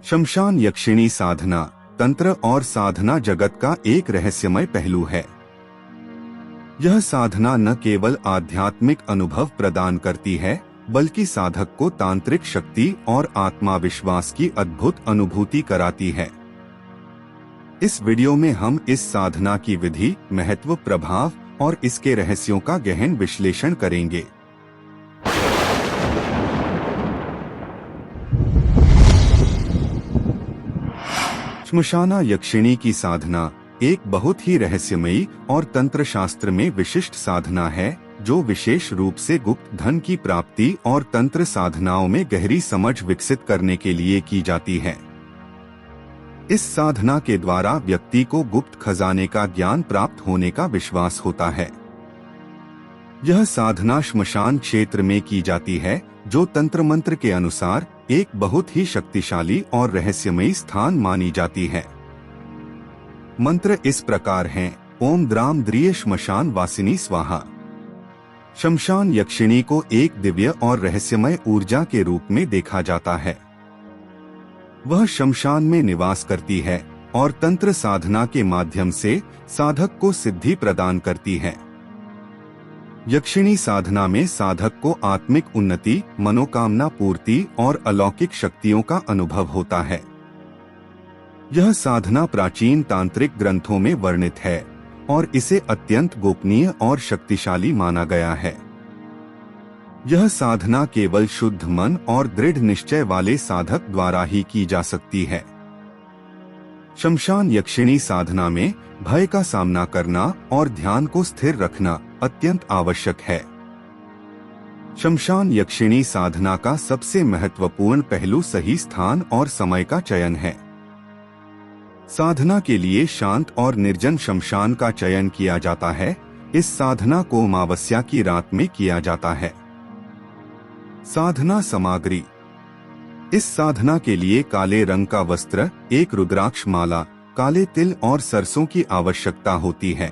शमशान यक्षिणी साधना तंत्र और साधना जगत का एक रहस्यमय पहलू है। यह साधना न केवल आध्यात्मिक अनुभव प्रदान करती है, बल्कि साधक को तांत्रिक शक्ति और आत्मविश्वास की अद्भुत अनुभूति कराती है। इस वीडियो में हम इस साधना की विधि, महत्व, प्रभाव और इसके रहस्यों का गहन विश्लेषण करेंगे। श्मशाना यक्षिणी की साधना एक बहुत ही रहस्यमयी और तंत्र शास्त्र में विशिष्ट साधना है, जो विशेष रूप से गुप्त धन की प्राप्ति और तंत्र साधनाओं में गहरी समझ विकसित करने के लिए की जाती है। इस साधना के द्वारा व्यक्ति को गुप्त खजाने का ज्ञान प्राप्त होने का विश्वास होता है। यह साधना श्मशान क्षेत्र में की जाती है, जो तंत्र मंत्र के अनुसार एक बहुत ही शक्तिशाली और रहस्यमयी स्थान मानी जाती है। मंत्र इस प्रकार हैं: ओम द्राम द्रिय श्मशान वासिनी स्वाहा। शमशान यक्षिणी को एक दिव्य और रहस्यमय ऊर्जा के रूप में देखा जाता है। वह शमशान में निवास करती है और तंत्र साधना के माध्यम से साधक को सिद्धि प्रदान करती है। यक्षिणी साधना में साधक को आत्मिक उन्नति, मनोकामना पूर्ति और अलौकिक शक्तियों का अनुभव होता है। यह साधना प्राचीन तांत्रिक ग्रंथों में वर्णित है और इसे अत्यंत गोपनीय और शक्तिशाली माना गया है। यह साधना केवल शुद्ध मन और दृढ़ निश्चय वाले साधक द्वारा ही की जा सकती है। शमशान यक्षिणी साधना में भय का सामना करना और ध्यान को स्थिर रखना अत्यंत आवश्यक है। शमशान यक्षिणी साधना का सबसे महत्वपूर्ण पहलू सही स्थान और समय का चयन है। साधना के लिए शांत और निर्जन शमशान का चयन किया जाता है। इस साधना को अमावस्या की रात में किया जाता है। साधना सामग्री: इस साधना के लिए काले रंग का वस्त्र, एक रुद्राक्ष माला, काले तिल और सरसों की आवश्यकता होती है।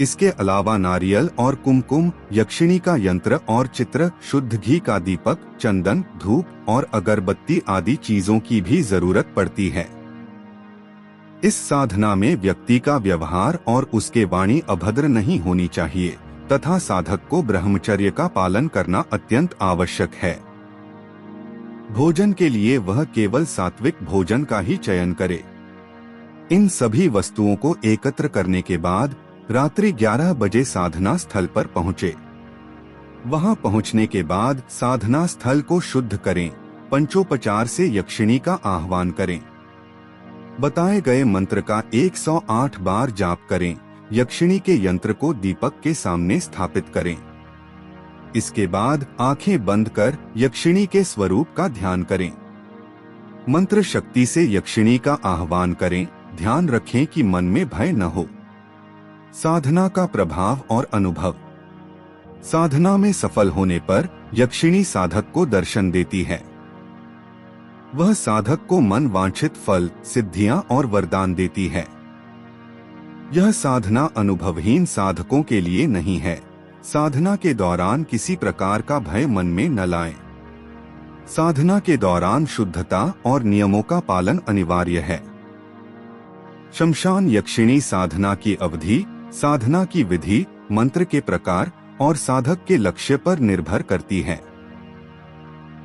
इसके अलावा नारियल और कुमकुम, यक्षिणी का यंत्र और चित्र, शुद्ध घी का दीपक, चंदन, धूप और अगरबत्ती आदि चीजों की भी जरूरत पड़ती है। इस साधना में व्यक्ति का व्यवहार और उसके वाणी अभद्र नहीं होनी चाहिए तथा साधक को ब्रह्मचर्य का पालन करना अत्यंत आवश्यक है। भोजन के लिए वह केवल सात्विक भोजन का ही चयन करे। इन सभी वस्तुओं को एकत्र करने के बाद रात्रि 11 बजे साधना स्थल पर पहुँचे। वहां पहुंचने के बाद साधना स्थल को शुद्ध करें, पंचोपचार से यक्षिणी का आह्वान करें। बताए गए मंत्र का 108 बार जाप करें। यक्षिणी के यंत्र को दीपक के सामने स्थापित करें। इसके बाद आंखें बंद कर यक्षिणी के स्वरूप का ध्यान करें। मंत्र शक्ति से यक्षिणी का आह्वान करें। ध्यान रखें कि मन में भय न हो। साधना का प्रभाव और अनुभव: साधना में सफल होने पर यक्षिणी साधक को दर्शन देती है। वह साधक को मन वांछित फल, सिद्धियां और वरदान देती है। यह साधना अनुभवहीन साधकों के लिए नहीं है। साधना के दौरान किसी प्रकार का भय मन में न लाएं। साधना के दौरान शुद्धता और नियमों का पालन अनिवार्य है। शमशान यक्षिणी साधना की अवधि, साधना की विधि, मंत्र के प्रकार और साधक के लक्ष्य पर निर्भर करती है।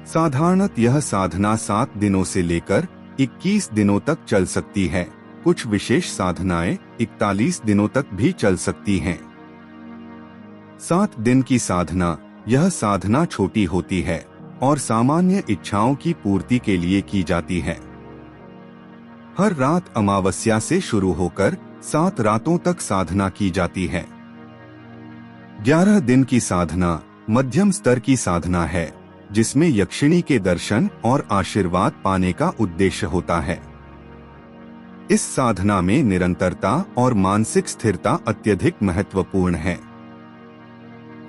साधारणतः यह साधना 7 दिनों से लेकर 21 दिनों तक चल सकती है। कुछ विशेष साधनाएं 41 दिनों तक भी चल सकती हैं। 7 दिन की साधना: यह साधना छोटी होती है और सामान्य इच्छाओं की पूर्ति के लिए की जाती है। हर रात अमावस्या से शुरू होकर 7 रातों तक साधना की जाती है। 11 दिन की साधना मध्यम स्तर की साधना है, जिसमें यक्षिणी के दर्शन और आशीर्वाद पाने का उद्देश्य होता है। इस साधना में निरंतरता और मानसिक स्थिरता अत्यधिक महत्वपूर्ण है।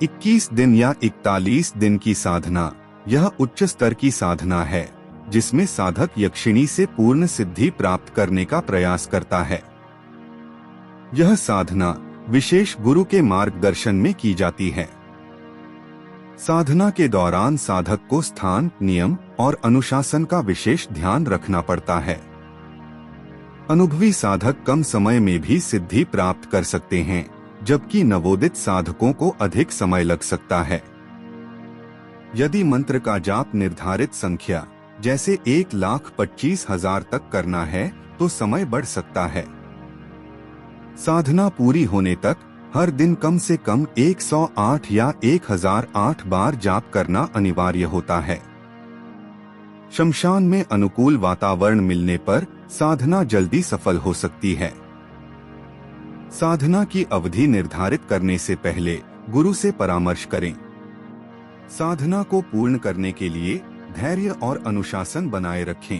21 दिन या 41 दिन की साधना: यह उच्च स्तर की साधना है, जिसमें साधक यक्षिणी से पूर्ण सिद्धि प्राप्त करने का प्रयास करता है। यह साधना विशेष गुरु के मार्गदर्शन में की जाती है। साधना के दौरान साधक को स्थान, नियम और अनुशासन का विशेष ध्यान रखना पड़ता है। अनुभवी साधक कम समय में भी सिद्धि प्राप्त कर सकते हैं, जबकि नवोदित साधकों को अधिक समय लग सकता है। यदि मंत्र का जाप निर्धारित संख्या जैसे 1,25,000 तक करना है तो समय बढ़ सकता है। साधना पूरी होने तक हर दिन कम से कम 108 या 1008 बार जाप करना अनिवार्य होता है। शमशान में अनुकूल वातावरण मिलने पर साधना जल्दी सफल हो सकती है। साधना की अवधि निर्धारित करने से पहले गुरु से परामर्श करें। साधना को पूर्ण करने के लिए धैर्य और अनुशासन बनाए रखें।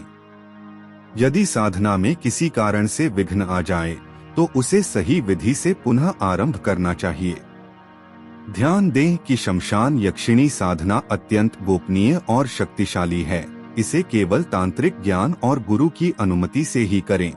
यदि साधना में किसी कारण से विघ्न आ जाए तो उसे सही विधि से पुनः आरंभ करना चाहिए। ध्यान दें कि शमशान यक्षिणी साधना अत्यंत गोपनीय और शक्तिशाली है। इसे केवल तांत्रिक ज्ञान और गुरु की अनुमति से ही करें।